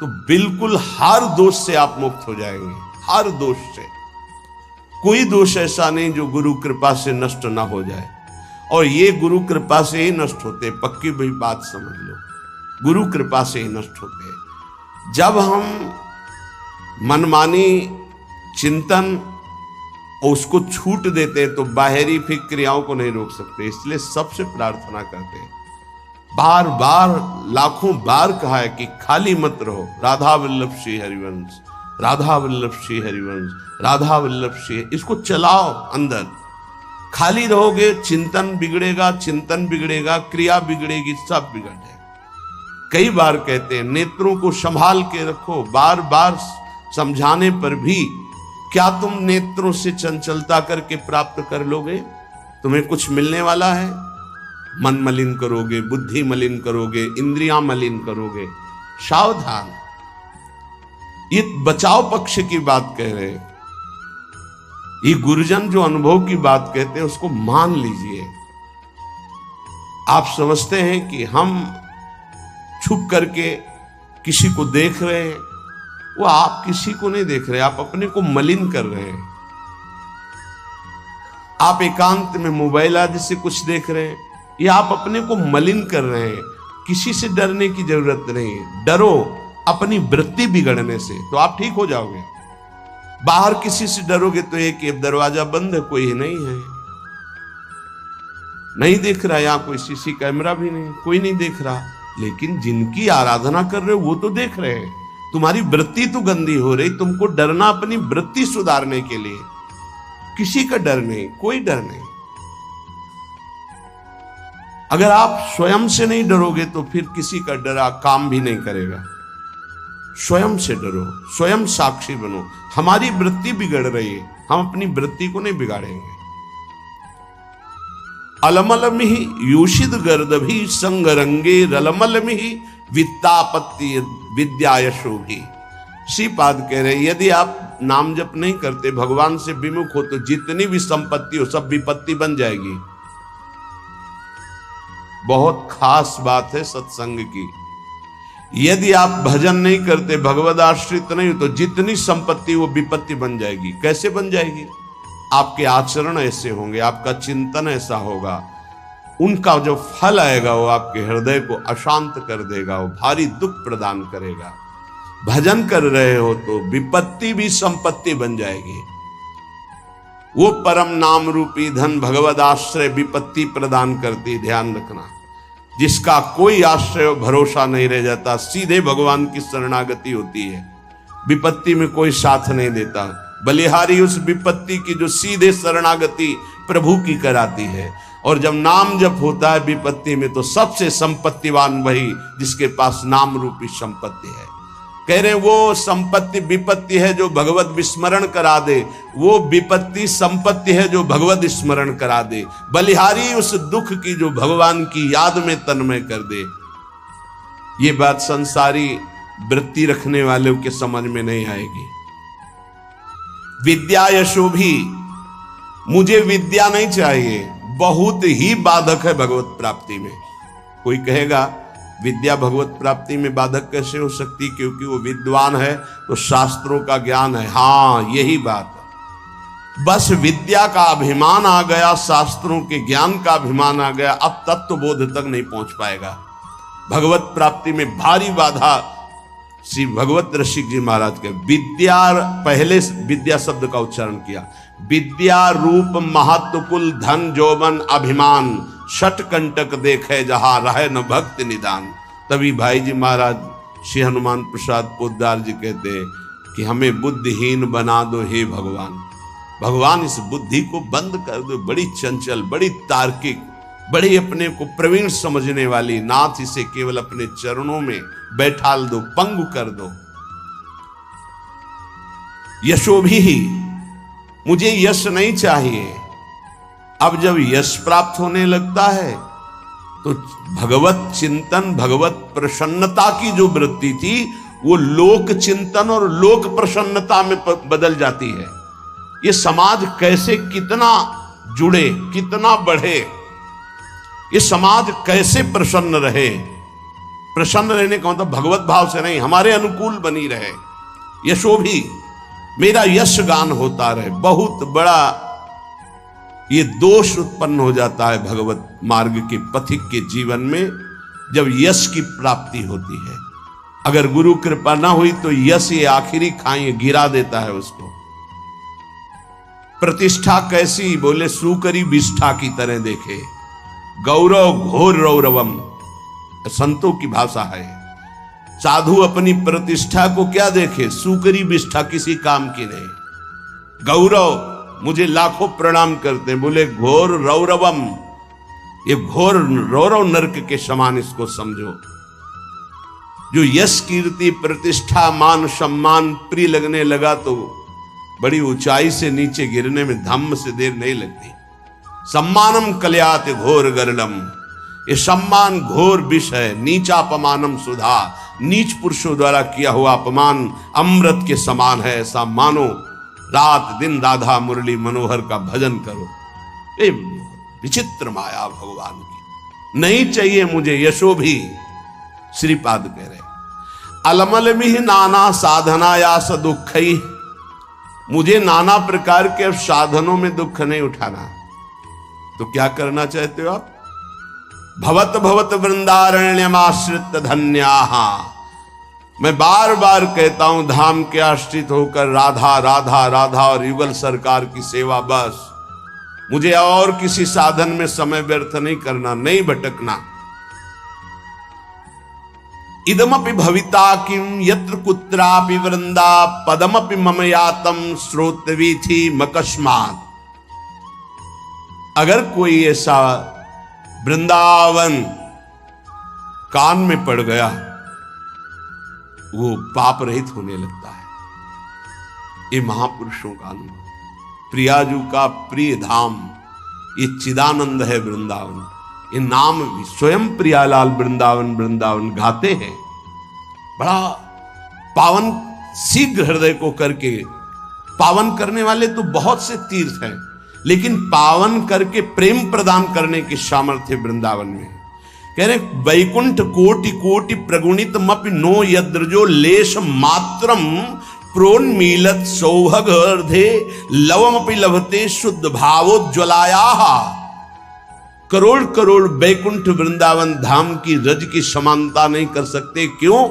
तो बिल्कुल हर दोष से आप मुक्त हो जाएंगे। हर दोष से, कोई दोष ऐसा नहीं जो गुरु कृपा से नष्ट ना हो जाए। और ये गुरु कृपा से ही नष्ट होते, पक्की भाई बात समझ लो, गुरु कृपा से ही नष्ट होते। जब हम मनमानी चिंतन और उसको छूट देते हैं तो बाहरी फिर क्रियाओं को नहीं रोक सकते। इसलिए सबसे प्रार्थना करते हैं, बार बार लाखों बार कहा है कि खाली मत रहो। राधा वल्लभ श्री हरिवंश, राधा वल्लभ श्री हरिवंश, राधा वल्लभ श्री, इसको चलाओ अंदर। खाली रहोगे चिंतन बिगड़ेगा, चिंतन बिगड़ेगा, क्रिया बिगड़ेगी, सब बिगड़ जाएगा। कई बार कहते हैं नेत्रों को संभाल के रखो। बार बार समझाने पर भी क्या तुम नेत्रों से चंचलता करके प्राप्त कर लोगे? तुम्हें कुछ मिलने वाला है? मन मलिन करोगे, बुद्धि मलिन करोगे, इंद्रियां मलिन करोगे। सावधान, ये बचाव पक्ष की बात कह रहे हैं। ये गुरुजन जो अनुभव की बात कहते हैं उसको मान लीजिए। आप समझते हैं कि हम छुप करके किसी को देख रहे हैं, वो आप किसी को नहीं देख रहे, आप अपने को मलिन कर रहे हैं। आप एकांत में मोबाइल आदि से कुछ देख रहे हैं, ये आप अपने को मलिन कर रहे हैं। किसी से डरने की जरूरत नहीं है। डरो अपनी वृत्ति बिगड़ने से तो आप ठीक हो जाओगे। बाहर किसी से डरोगे तो एक दरवाजा बंद है, कोई नहीं है, नहीं देख रहा, यहां कोई सीसी कैमरा भी नहीं, कोई नहीं देख रहा। लेकिन जिनकी आराधना कर रहे हो वो तो देख रहे हैं। तुम्हारी वृत्ति तो गंदी हो रही, तुमको डरना अपनी वृत्ति सुधारने के लिए। किसी का डर नहीं, कोई डर नहीं। अगर आप स्वयं से नहीं डरोगे तो फिर किसी का डरा काम भी नहीं करेगा। स्वयं से डरो, स्वयं साक्षी बनो। हमारी वृत्ति बिगड़ रही है, हम अपनी वृत्ति को नहीं बिगाड़ेंगे। अलमलमिहि यूषिद गर्दभि संगरंगे रलमलमिहि वित्तापत्ति विद्यायशोभि। श्रीपाद कह रहे यदि आप नाम जप नहीं करते, भगवान से विमुख हो, तो जितनी भी संपत्ति हो सब विपत्ति बन जाएगी। बहुत खास बात है सत्संग की। यदि आप भजन नहीं करते, भगवद आश्रित नहीं हो, तो जितनी संपत्ति वो विपत्ति बन जाएगी। कैसे बन जाएगी? आपके आचरण ऐसे होंगे, आपका चिंतन ऐसा होगा, उनका जो फल आएगा वो आपके हृदय को अशांत कर देगा, वो भारी दुख प्रदान करेगा। भजन कर रहे हो तो विपत्ति भी संपत्ति बन जाएगी। वो परम नाम रूपी धन भगवद आश्रय विपत्ति प्रदान करती, ध्यान रखना। जिसका कोई आश्रय भरोसा नहीं रह जाता, सीधे भगवान की शरणागति होती है, विपत्ति में कोई साथ नहीं देता। बलिहारी उस विपत्ति की जो सीधे शरणागति प्रभु की कराती है। और जब नाम जप होता है विपत्ति में, तो सबसे संपत्तिवान वही जिसके पास नाम रूपी संपत्ति है। कह रहे वो संपत्ति विपत्ति है जो भगवत विस्मरण करा दे, वो विपत्ति संपत्ति है जो भगवत स्मरण करा दे। बलिहारी उस दुख की जो भगवान की याद में तन्मय कर दे। ये बात संसारी वृत्ति रखने वालों के समझ में नहीं आएगी। विद्या यशोभी, मुझे विद्या नहीं चाहिए, बहुत ही बाधक है भगवत प्राप्ति में। कोई कहेगा विद्या भगवत प्राप्ति में बाधक कैसे हो सकती, क्योंकि वो विद्वान है तो शास्त्रों का ज्ञान है। हाँ, यही बात है। बस विद्या का अभिमान आ गया, शास्त्रों के ज्ञान का अभिमान आ गया, अब तत्व बोध तक नहीं पहुंच पाएगा। भगवत प्राप्ति में भारी बाधा। श्री भगवत रसिक जी महाराज के विद्या, पहले विद्या शब्द का उच्चारण किया। विद्या रूप महत्व कुल धन जोबन अभिमान, छठ कंटक देखे जहां रहे न भक्ति निदान। तभी भाई जी महाराज श्री हनुमान प्रसाद पोद्दार जी कहते हैं कि हमें बुद्धिहीन बना दो हे भगवान। भगवान इस बुद्धि को बंद कर दो, बड़ी चंचल, बड़ी तार्किक, बड़ी अपने को प्रवीण समझने वाली। नाथ इसे केवल अपने चरणों में बैठाल दो, पंगु कर दो। यशोभी, मुझे यश नहीं चाहिए। अब जब यश प्राप्त होने लगता है तो भगवत चिंतन, भगवत प्रसन्नता की जो वृत्ति थी वो लोक चिंतन और लोक प्रसन्नता में बदल जाती है। ये समाज कैसे कितना जुड़े, कितना बढ़े, ये समाज कैसे प्रसन्न रहे। प्रसन्न रहने का मतलब भगवत भाव से नहीं, हमारे अनुकूल बनी रहे, यशो भी मेरा यश गान होता रहे। बहुत बड़ा ये दोष उत्पन्न हो जाता है भगवत मार्ग के पथिक के जीवन में जब यश की प्राप्ति होती है। अगर गुरु कृपा ना हुई तो यश ये आखिरी खाई गिरा देता है उसको। प्रतिष्ठा कैसी, बोले सूकरी विष्ठा की तरह देखे, गौरव घोर रौरवम, संतों की भाषा है। साधु अपनी प्रतिष्ठा को क्या देखे, सूकरी विष्ठा, किसी काम की नहीं। गौरव, मुझे लाखों प्रणाम करते हैं, बोले घोर रौरवम, ये घोर रौरव नरक के समान इसको समझो। जो यश कीर्ति प्रतिष्ठा मान सम्मान प्रिय लगने लगा तो बड़ी ऊंचाई से नीचे गिरने में धम्म से देर नहीं लगती। सम्मानम कल्यात घोर गरलम, ये सम्मान घोर विष है। नीचापमानम सुधा, नीच पुरुषों द्वारा किया हुआ अपमान अमृत के समान है, ऐसा मानो। रात दिन राधा मुरली मनोहर का भजन करो। ये विचित्र माया भगवान की, नहीं चाहिए मुझे यशो भी। श्रीपाद कह रहे अलमल में नाना साधनायास दुखई, मुझे नाना प्रकार के साधनों में दुख नहीं उठाना। तो क्या करना चाहते हो आप? भवत भवत वृंदारण्यमाश्रित धन्याहा, मैं बार बार कहता हूं धाम के आश्रित होकर राधा राधा राधा और युगल सरकार की सेवा, बस। मुझे और किसी साधन में समय व्यर्थ नहीं करना, नहीं भटकना। इदमपि भविता किम यत्र कुत्रापि वृंदा पदमपि मम यातम श्रोतवीथि मकस्मात्। अगर कोई ऐसा वृंदावन कान में पड़ गया, वो पाप रहित होने लगता है। ये महापुरुषों का अनुभव। प्रियाजू का प्रिय धाम ये चिदानंद है वृंदावन। ये नाम भी स्वयं प्रियालाल वृंदावन वृंदावन गाते हैं। बड़ा पावन शीघ्र हृदय को करके, पावन करने वाले तो बहुत से तीर्थ हैं, लेकिन पावन करके प्रेम प्रदान करने की सामर्थ्य वृंदावन में। कह रहे वैकुंठ कोटि कोटि प्रगुणित मपि नो यद्रजो लेश मात्रम प्रोन्मीलत सौभग अर्धे लवमपि लभते शुद्ध भावोज्ज्वलाया। करोड़ करोड़ वैकुंठ वृंदावन धाम की रज की समानता नहीं कर सकते। क्यों?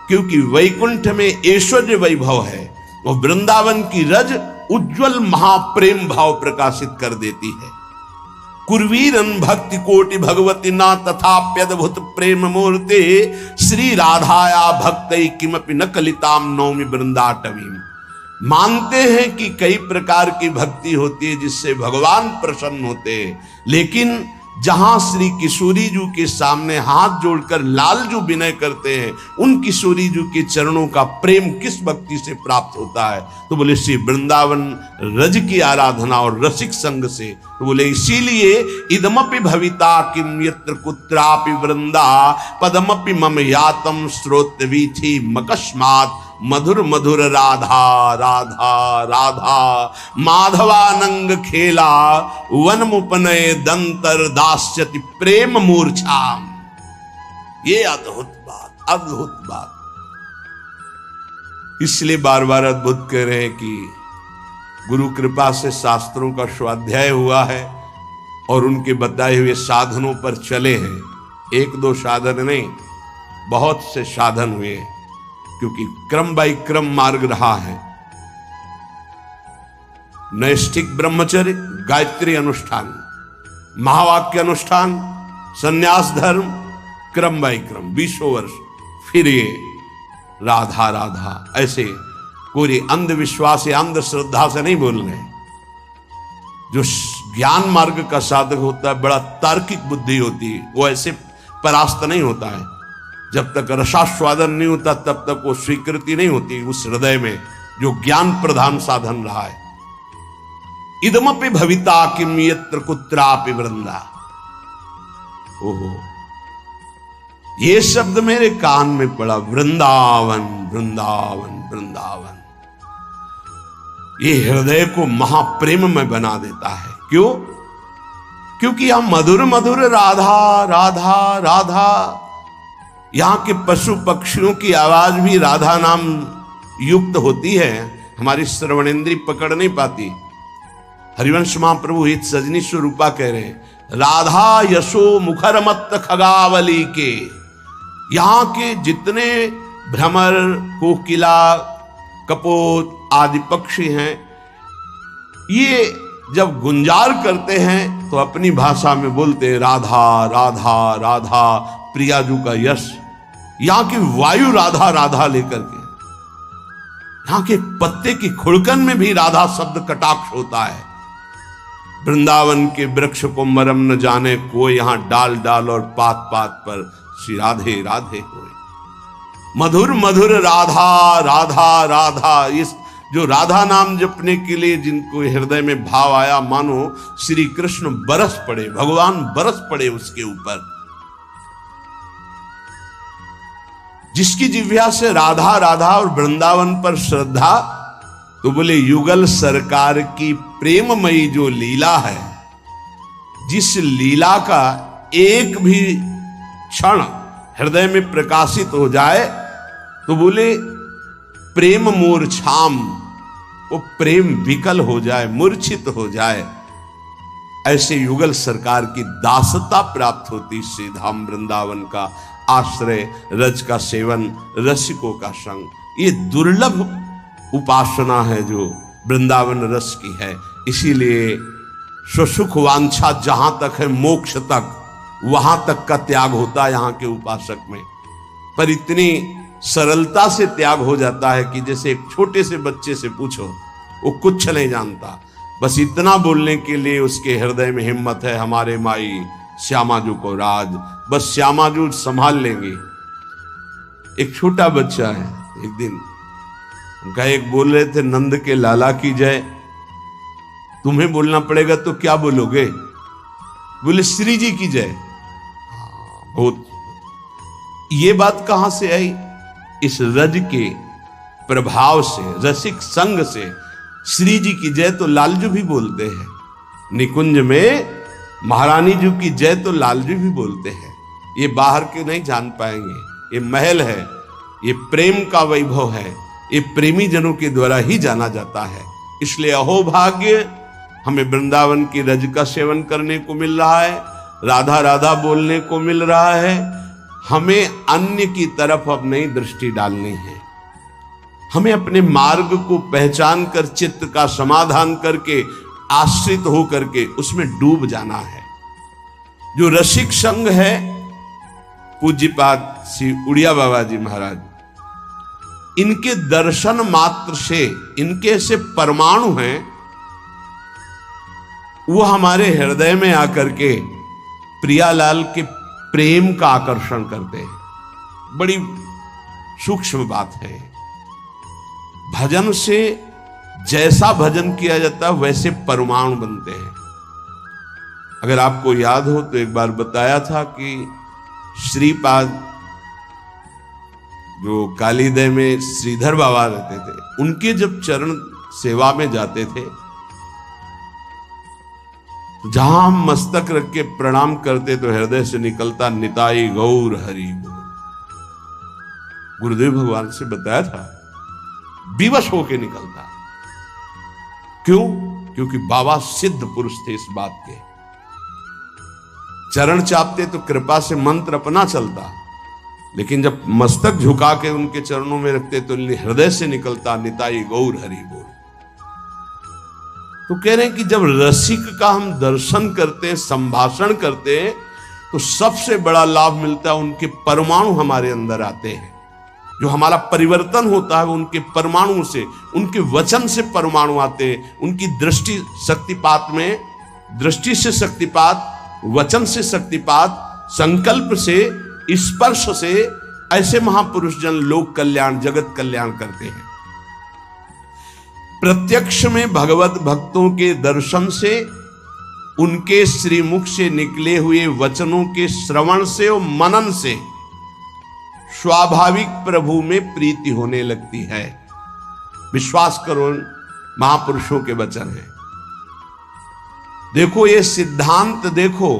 क्योंकि वैकुंठ में ऐश्वर्य वैभव है और वृंदावन की रज उज्जवल महाप्रेम भाव प्रकाशित कर देती है। कुर्वीरन भक्ति कोटि भगवती ना तथाप्यद्भुत प्रेम मूर्ते श्री राधाया भक्तै किमपि न कलिताम नौमि वृंदाटवीम। मानते हैं कि कई प्रकार की भक्ति होती है जिससे भगवान प्रसन्न होते हैं, लेकिन जहां श्री किशोरी जी के सामने हाथ जोड़कर लाल जो विनय करते हैं, उन किशोरी जी के चरणों का प्रेम किस भक्ति से प्राप्त होता है? तो बोले श्री वृंदावन रज की आराधना और रसिक संग से। तो बोले इसीलिए इदमपि भविता किम यत्र कुत्रापि वृंदा पदमपि मम यातम श्रोतवीथि मकस्मात् मधुर मधुर राधा राधा राधा माधवानंग खेला वन मुपनय दंतर दास्यति प्रेम मूर्छा। ये अद्भुत बात, अद्भुत बात। इसलिए बार बार अद्भुत कह रहे हैं कि गुरु कृपा से शास्त्रों का स्वाध्याय हुआ है और उनके बताए हुए साधनों पर चले हैं। एक दो साधन नहीं, बहुत से साधन हुए हैं, क्योंकि क्रम बाई क्रम मार्ग रहा है। नैष्ठिक ब्रह्मचर्य, गायत्री अनुष्ठान, महावाक्य अनुष्ठान, संन्यास धर्म, क्रम बाई क्रम 20 वर्ष, फिर ये राधा राधा। ऐसे कोई अंधविश्वास या अंधश्रद्धा से नहीं बोल रहे। जो ज्ञान मार्ग का साधक होता है, बड़ा तार्किक बुद्धि होती है, वो ऐसे परास्त नहीं होता है। जब तक रसास्वादन नहीं होता तब तक वो स्वीकृति नहीं होती उस हृदय में जो ज्ञान प्रधान साधन रहा है। इदमपि भविता किम यत्र कुत्रापि वृंदा। ओहो, ये शब्द मेरे कान में पड़ा, वृंदावन वृंदावन वृंदावन। ये हृदय को महाप्रेम में बना देता है। क्यों? क्योंकि हम मधुर मधुर राधा राधा राधा, यहाँ के पशु पक्षियों की आवाज भी राधा नाम युक्त होती है, हमारी श्रवणेंद्री पकड़ नहीं पाती। हरिवंश महाप्रभु हित सजनी स्वरूपा कह रहे हैं, राधा यशो मुखर मत खगावली के। यहाँ के जितने भ्रमर, कोकिला, कपोत आदि पक्षी हैं, ये जब गुंजार करते हैं तो अपनी भाषा में बोलते हैं राधा राधा राधा, प्रियाजू का यश। यहाँ की वायु राधा राधा लेकर के, यहाँ के पत्ते की खुड़कन में भी राधा शब्द कटाक्ष होता है। वृंदावन के वृक्ष को मरम न जाने कोई, यहाँ डाल डाल और पात पात पर श्री राधे राधे होए। मधुर मधुर राधा राधा राधा, इस जो राधा नाम जपने के लिए जिनको हृदय में भाव आया, मानो श्री कृष्ण बरस पड़े, भगवान बरस पड़े उसके ऊपर। जिसकी जिह्वा से राधा राधा और वृंदावन पर श्रद्धा, तो बोले युगल सरकार की प्रेममयी जो लीला है, जिस लीला का एक भी क्षण हृदय में प्रकाशित हो जाए तो बोले प्रेम मूर्छाम, वो प्रेम विकल हो जाए, मूर्छित हो जाए, ऐसे युगल सरकार की दासता प्राप्त होती। श्री धाम वृंदावन का आश्रय, रज का सेवन, रसिकों का संग, ये दुर्लभ उपासना है जो वृंदावन रस की है। इसीलिए स्वसुख वांछा जहां तक है, मोक्ष तक, वहां तक का त्याग होता है यहाँ के उपासक में। पर इतनी सरलता से त्याग हो जाता है कि जैसे एक छोटे से बच्चे से पूछो, वो कुछ नहीं जानता, बस इतना बोलने के लिए उसके हृदय में हिम्मत है, हमारे माई श्यामाजू को राज, बस श्यामाजू संभाल लेंगे। एक छोटा बच्चा है, एक दिन उनका एक बोल रहे थे, नंद के लाला की जय। तुम्हें बोलना पड़ेगा तो क्या बोलोगे? बोले श्री जी की जय। बहुत, ये बात कहां से आई? इस रज के प्रभाव से, रसिक संग से। श्री जी की जय तो लालजू भी बोलते हैं, निकुंज में महारानी जी की जय तो लालजू भी बोलते हैं। ये बाहर के नहीं जान पाएंगे, ये महल है, ये प्रेम का वैभव है, ये प्रेमी जनों के द्वारा ही जाना जाता है। इसलिए अहो भाग्य, हमें वृंदावन की रज का सेवन करने को मिल रहा है, राधा राधा बोलने को मिल रहा है। हमें अन्य की तरफ अब नहीं दृष्टि डालनी है, हमें अपने मार्ग को पहचान कर चित्त का समाधान करके, आश्रित हो करके उसमें डूब जाना है। जो रसिक संग है, पूज्यपाद श्री उड़िया बाबा जी महाराज, इनके दर्शन मात्र से, इनके से परमाणु हैं, वो हमारे हृदय में आकर के प्रियालाल के प्रेम का आकर्षण करते हैं। बड़ी सूक्ष्म बात है। भजन से जैसा भजन किया जाता है वैसे परमाणु बनते हैं। अगर आपको याद हो तो एक बार बताया था कि श्रीपाद जो कालीदय में श्रीधर बाबा रहते थे, उनके जब चरण सेवा में जाते थे, जहां हम मस्तक रख के प्रणाम करते तो हृदय से निकलता निताई गौर हरि बोल। गुरुदेव भगवान से बताया था, विवश होके निकलता। क्यों? क्योंकि बाबा सिद्ध पुरुष थे इस बात के। चरण चापते तो कृपा से मंत्र अपना चलता, लेकिन जब मस्तक झुका के उनके चरणों में रखते तो हृदय से निकलता निताई गौर हरि बोल। तो कह रहे हैं कि जब रसिक का हम दर्शन करते हैं, संभाषण करते हैं, तो सबसे बड़ा लाभ मिलता है, उनके परमाणु हमारे अंदर आते हैं। जो हमारा परिवर्तन होता है उनके परमाणु से, उनके वचन से परमाणु आते हैं। उनकी दृष्टि शक्तिपात में, दृष्टि से शक्तिपात, वचन से शक्तिपात, संकल्प से, स्पर्श से, ऐसे महापुरुष जन लोक कल्याण, जगत कल्याण करते हैं। प्रत्यक्ष में भगवत भक्तों के दर्शन से, उनके श्रीमुख से निकले हुए वचनों के श्रवण से और मनन से स्वाभाविक प्रभु में प्रीति होने लगती है। विश्वास करो, महापुरुषों के वचन है। देखो ये सिद्धांत देखो,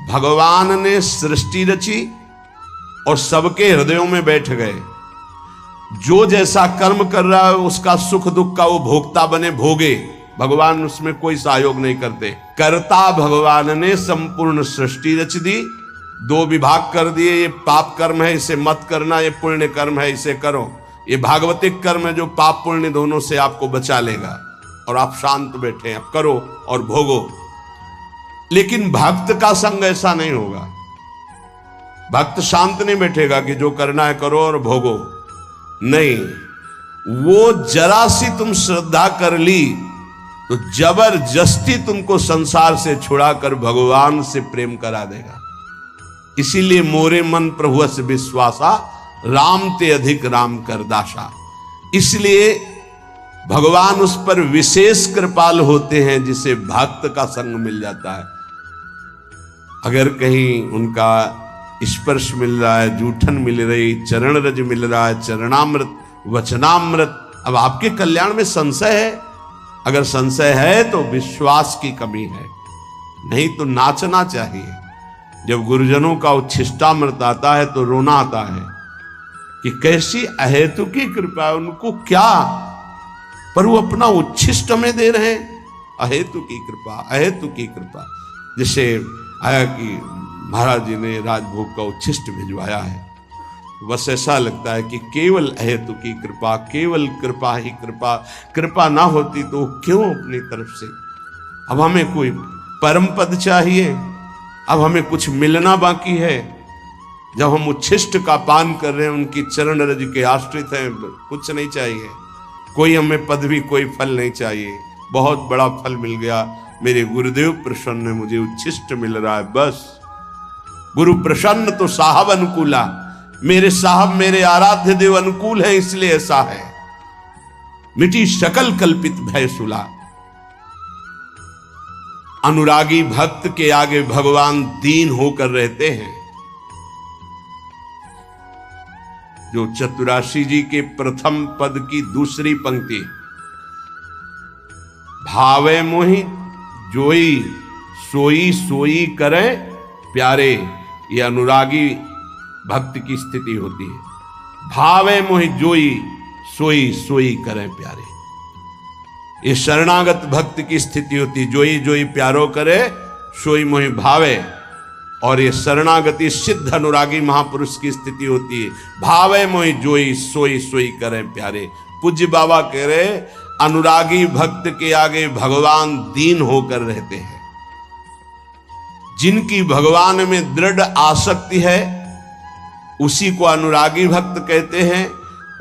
भगवान ने सृष्टि रची, और सबके हृदयों में बैठ गए। जो जैसा कर्म कर रहा है उसका सुख दुख का वो भोक्ता बने, भोगे। भगवान उसमें कोई सहयोग नहीं करते। कर्ता भगवान ने संपूर्ण सृष्टि रच दी, दो विभाग कर दिए, ये पाप कर्म है इसे मत करना, ये पुण्य कर्म है इसे करो। ये भागवतिक कर्म है जो पाप पुण्य दोनों से आपको बचा लेगा, और आप शांत बैठे, आप करो और भोगो। लेकिन भक्त का संग ऐसा नहीं होगा। भक्त शांत नहीं बैठेगा कि जो करना है करो और भोगो, नहीं। वो जरा सी तुम श्रद्धा कर ली तो जबरदस्ती तुमको संसार से छुड़ाकर भगवान से प्रेम करा देगा। इसीलिए मोरे मन प्रभुअस विश्वासा, राम ते अधिक राम कर दासा। इसलिए भगवान उस पर विशेष कृपाल होते हैं जिसे भक्त का संग मिल जाता है। अगर कहीं उनका स्पर्श मिल रहा है, जूठन मिल रही, चरण रज मिल रहा है, चरणामृत, वचनामृत, अब आपके कल्याण में संशय है। अगर संशय है तो विश्वास की कमी है, नहीं तो नाचना चाहिए। जब गुरुजनों का उच्छिष्टामृत आता है तो रोना आता है कि कैसी अहेतु की कृपा है, उनको क्या, पर वो अपना उच्छिष्ट में दे रहे हैं। अहेतु की कृपा, अहेतु की कृपा। जैसे आया कि महाराज जी ने राजभोग का उच्छिष्ट भिजवाया है, बस ऐसा लगता है कि केवल अहेतु की कृपा, केवल कृपा ही कृपा। कृपा ना होती तो क्यों अपनी तरफ से। अब हमें कोई परम पद चाहिए, अब हमें कुछ मिलना बाकी है। जब हम उच्छिष्ट का पान कर रहे हैं, उनकी चरण रज के आश्रित हैं, कुछ नहीं चाहिए, कोई हमें पदवी, कोई फल नहीं चाहिए। बहुत बड़ा फल मिल गया, मेरे गुरुदेव प्रसन्न है, मुझे उच्छिष्ट मिल रहा है, बस। गुरु प्रसन्न तो साहब अनुकूला, मेरे साहब, मेरे आराध्य देव अनुकूल है, इसलिए ऐसा है। मिटी सकल कल्पित भय सुला। अनुरागी भक्त के आगे भगवान दीन होकर रहते हैं। जो चतुराशी जी के प्रथम पद की दूसरी पंक्ति, भावे मोहि जोई सोई सोई करे प्यारे, ये अनुरागी भक्त की स्थिति होती है। भावे मोहि जोई सोई सोई करे प्यारे, ये शरणागत भक्त की स्थिति होती। जोई जोई प्यारो करे, सोई मोहि भावे। और ये शरणागति सिद्ध अनुरागी महापुरुष की स्थिति होती है। भावे मोहि जोई सोई सोई करे प्यारे। पूज्य बाबा कह रहे, अनुरागी भक्त के आगे भगवान दीन होकर रहते हैं। जिनकी भगवान में दृढ़ आसक्ति है उसी को अनुरागी भक्त कहते हैं।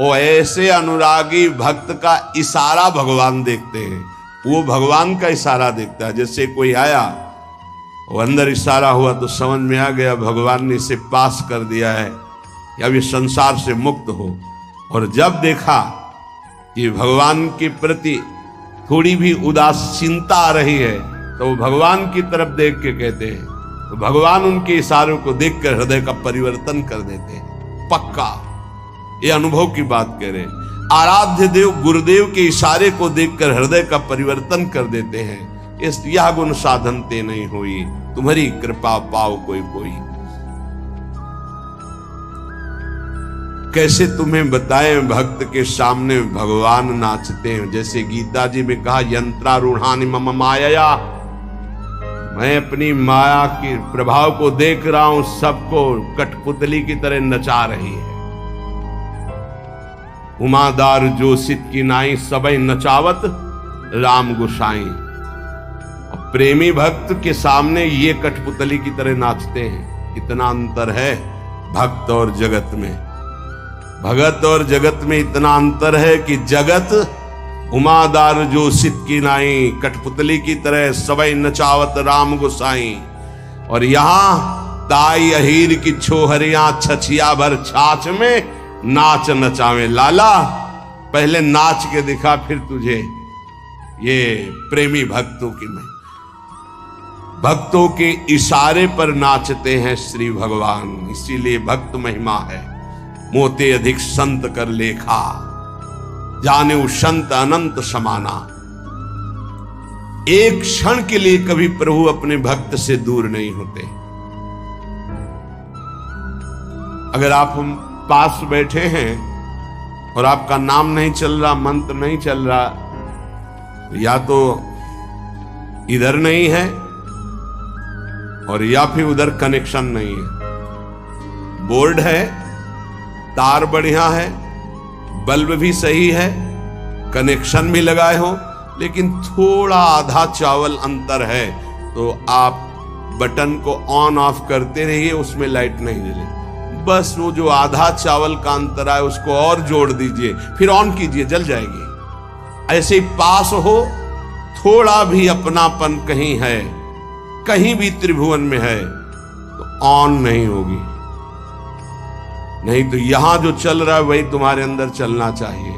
और ऐसे अनुरागी भक्त का इशारा भगवान देखते हैं, वो भगवान का इशारा देखता है। जैसे कोई आया, वो अंदर इशारा हुआ तो समझ में आ गया भगवान ने इसे पास कर दिया है, या अब ये संसार से मुक्त हो। और जब देखा कि भगवान के प्रति थोड़ी भी उदासीनता आ रही है तो वो भगवान की तरफ देख के कहते हैं, तो भगवान उनके इशारों को देखकर हृदय का परिवर्तन कर देते हैं। पक्का ये अनुभव की बात कह रहे हैं। आराध्य देव गुरुदेव के इशारे को देखकर हृदय का परिवर्तन कर देते हैं। इस यह गुण साधन ते नहीं हुई, तुम्हारी कृपा पाओ कोई कोई। कैसे तुम्हें बताएं, भक्त के सामने भगवान नाचते हैं। जैसे गीता जी में कहा, यंत्रारूढ़ानि मम माया, मैं अपनी माया के प्रभाव को देख रहा हूं, सबको कठपुतली की तरह नचा रही है। उमादार जोशित की नाई, सबई नचावत राम गुसाई। प्रेमी भक्त के सामने ये कठपुतली की तरह नाचते हैं। इतना अंतर है भक्त और जगत में। भगत और जगत में इतना अंतर है कि जगत उमादार जोशित की नाई, कठपुतली की तरह सबई नचावत राम गुसाई। और यहां ताई अहीर की छोहरियां छछिया भर छाछ में नाच नचावे लाला। पहले नाच के दिखा फिर तुझे। ये प्रेमी भक्तों की में, भक्तों के इशारे पर नाचते हैं श्री भगवान। इसीलिए भक्त महिमा है। मोते अधिक संत कर लेखा, जाने संत अनंत समाना। एक क्षण के लिए कभी प्रभु अपने भक्त से दूर नहीं होते। अगर आप हम पास बैठे हैं और आपका नाम नहीं चल रहा, मंत्र नहीं चल रहा, या तो इधर नहीं है और या फिर उधर कनेक्शन नहीं है। बोर्ड है, तार बढ़िया है, बल्ब भी सही है, कनेक्शन भी लगाए हो, लेकिन थोड़ा आधा चावल अंतर है, तो आप बटन को ऑन ऑफ करते रहिए, उसमें लाइट नहीं जले। बस वो जो आधा चावल का अंतर है उसको और जोड़ दीजिए, फिर ऑन कीजिए, जल जाएगी। ऐसे ही पास हो, थोड़ा भी अपनापन कहीं है, कहीं भी त्रिभुवन में है, तो ऑन नहीं होगी। नहीं तो यहां जो चल रहा है वही तुम्हारे अंदर चलना चाहिए।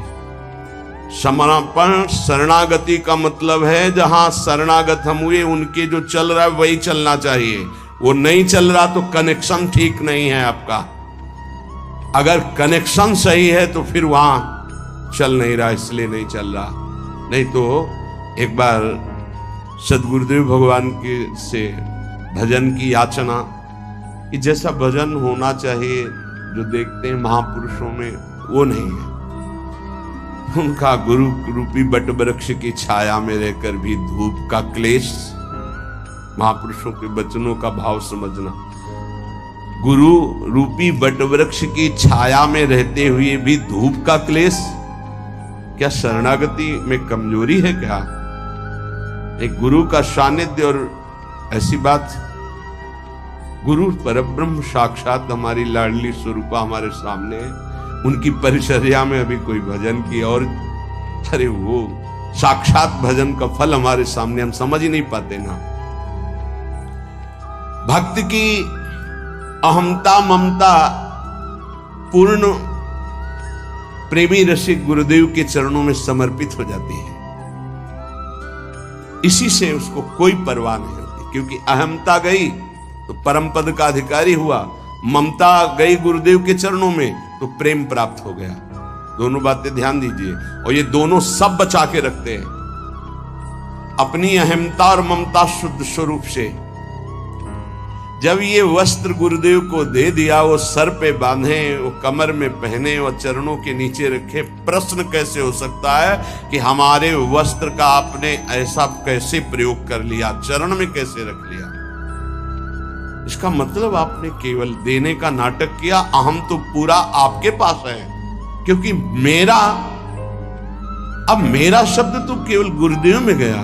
समर्पण शरणागति का मतलब है जहां शरणागत हम हुए उनके जो चल रहा है वही चलना चाहिए। वो नहीं चल रहा तो कनेक्शन ठीक नहीं है आपका। अगर कनेक्शन सही है तो फिर वहां चल नहीं रहा, इसलिए नहीं चल रहा। नहीं तो एक बार सदगुरुदेव भगवान के से भजन की याचना कि जैसा भजन होना चाहिए जो देखते हैं महापुरुषों में, वो नहीं है। उनका गुरु रूपी बट वृक्ष की छाया में रहकर भी धूप का क्लेश, महापुरुषों के वचनों का भाव समझना। गुरु रूपी बट वृक्ष की छाया में रहते हुए भी धूप का क्लेश, क्या शरणागति में कमजोरी है क्या? एक गुरु का सानिध्य, और ऐसी बात, गुरु परब्रह्म साक्षात हमारी लाडली स्वरूपा हमारे सामने है, उनकी परिचर्या में अभी कोई भजन की और अरे वो साक्षात भजन का फल हमारे सामने, हम समझ ही नहीं पाते ना। भक्त की अहमता ममता पूर्ण प्रेमी रसिक गुरुदेव के चरणों में समर्पित हो जाती है। इसी से उसको कोई परवाह नहीं होती, क्योंकि अहमता गई तो परम पद का अधिकारी हुआ, ममता गई गुरुदेव के चरणों में तो प्रेम प्राप्त हो गया। दोनों बातें ध्यान दीजिए, और ये दोनों सब बचा के रखते हैं अपनी अहमता और ममता शुद्ध स्वरूप से। जब ये वस्त्र गुरुदेव को दे दिया, वो सर पे बांधे, वो कमर में पहने और चरणों के नीचे रखे, प्रश्न कैसे हो सकता है कि हमारे वस्त्र का आपने ऐसा कैसे प्रयोग कर लिया, चरण में कैसे रख लिया? इसका मतलब आपने केवल देने का नाटक किया, अहम तो पूरा आपके पास है। क्योंकि अब मेरा शब्द तो केवल गुरुदेव में गया,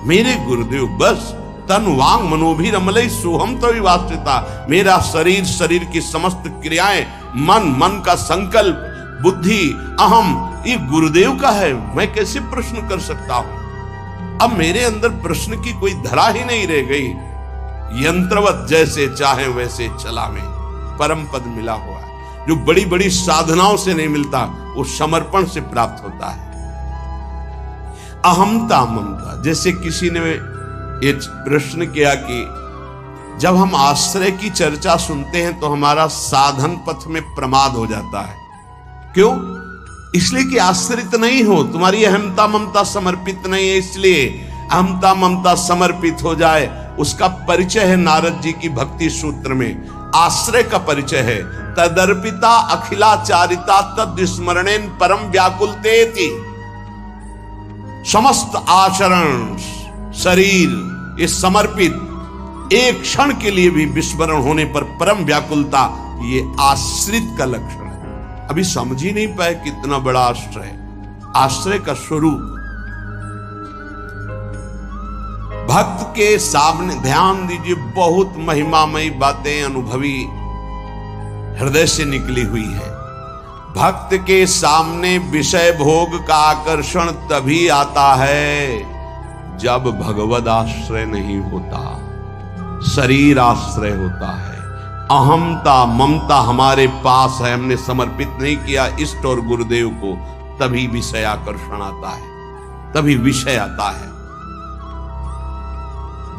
मेरे गुरुदेव, बस तन वांग मनोभिरमलई सोहम तो विवासिता। मेरा शरीर, शरीर की समस्त क्रियाएं, मन का संकल्प, बुद्धि, अहम, ये गुरुदेव का है। मैं कैसे प्रश्न कर सकता हूं? अब मेरे अंदर प्रश्न की कोई धरा ही नहीं रह गई। यंत्रवत जैसे चाहे वैसे चलावे, परम पद मिला हुआ है, जो बड़ी बड़ी साधनाओं से नहीं मिलता, वो समर्पण से प्राप्त होता है। अहमता ममता, जैसे किसी ने ये प्रश्न किया कि जब हम आश्रय की चर्चा सुनते हैं तो हमारा साधन पथ में प्रमाद हो जाता है। क्यों? इसलिए कि आश्रित नहीं हो, तुम्हारी अहमता ममता समर्पित नहीं है, इसलिए अहमता ममता समर्पित हो जाए। उसका परिचय है नारद जी की भक्ति सूत्र में, आश्रय का परिचय है। तदर्पिता अखिलाचारिता तद स्मरणेन परम व्याकुलतेति। समस्त आचरण, शरीर ये समर्पित, एक क्षण के लिए भी विस्मरण होने पर परम व्याकुलता, ये आश्रित का लक्षण है। अभी समझ ही नहीं पाए कितना बड़ा आश्रय, आश्रय का स्वरूप। भक्त के सामने ध्यान दीजिए, बहुत महिमामयी बातें अनुभवी हृदय से निकली हुई है। भक्त के सामने विषय भोग का आकर्षण तभी आता है जब भगवद आश्रय नहीं होता, शरीर आश्रय होता है। अहमता ममता हमारे पास है, हमने समर्पित नहीं किया इष्ट और गुरुदेव को, तभी विषय आकर्षण आता है, तभी विषय आता है।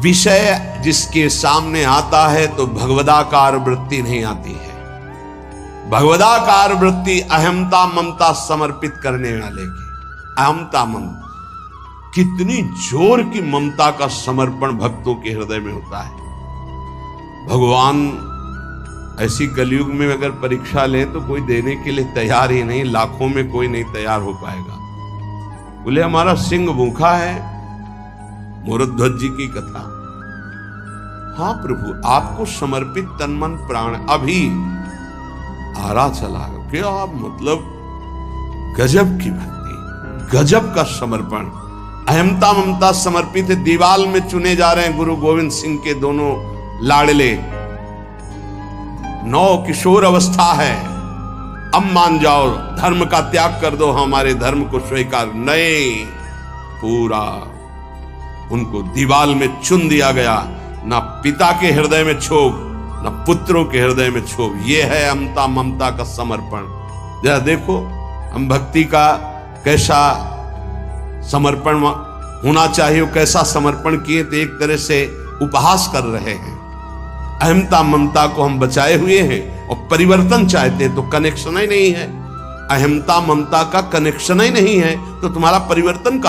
विषय जिसके सामने आता है तो भगवदाकार वृत्ति नहीं आती है। भगवदाकार वृत्ति अहमता ममता समर्पित करने वाले की, अहमता ममता, कितनी जोर की ममता का समर्पण भक्तों के हृदय में होता है। भगवान ऐसी कलयुग में अगर परीक्षा लें तो कोई देने के लिए तैयार ही नहीं, लाखों में कोई नहीं तैयार हो पाएगा। बोले हमारा सिंह भूखा है, मोरध्वज जी की कथा। हाँ प्रभु, आपको समर्पित तन मन प्राण अभी आरा चला। क्या मतलब गजब की भक्ति, गजब का समर्पण, अहमता ममता समर्पित है। दीवाल में चुने जा रहे हैं गुरु गोविंद सिंह के दोनों लाडले। 9 किशोर अवस्था है, अब मान जाओ, धर्म का त्याग कर दो, हमारे धर्म को स्वीकार नहीं। पूरा उनको दीवाल में चुन दिया गया, ना पिता के हृदय में क्षोभ, ना पुत्रों के हृदय में क्षोभ। यह है अहमता ममता का समर्पण। जरा देखो हम भक्ति का कैसा समर्पण होना चाहिए, कैसा समर्पण किए, तो एक तरह से उपहास कर रहे हैं। अहमता ममता को हम बचाए हुए हैं और परिवर्तन चाहते हैं तो कनेक्शन ही नहीं है। अहमता ममता का कनेक्शन ही नहीं है तो तुम्हारा परिवर्तन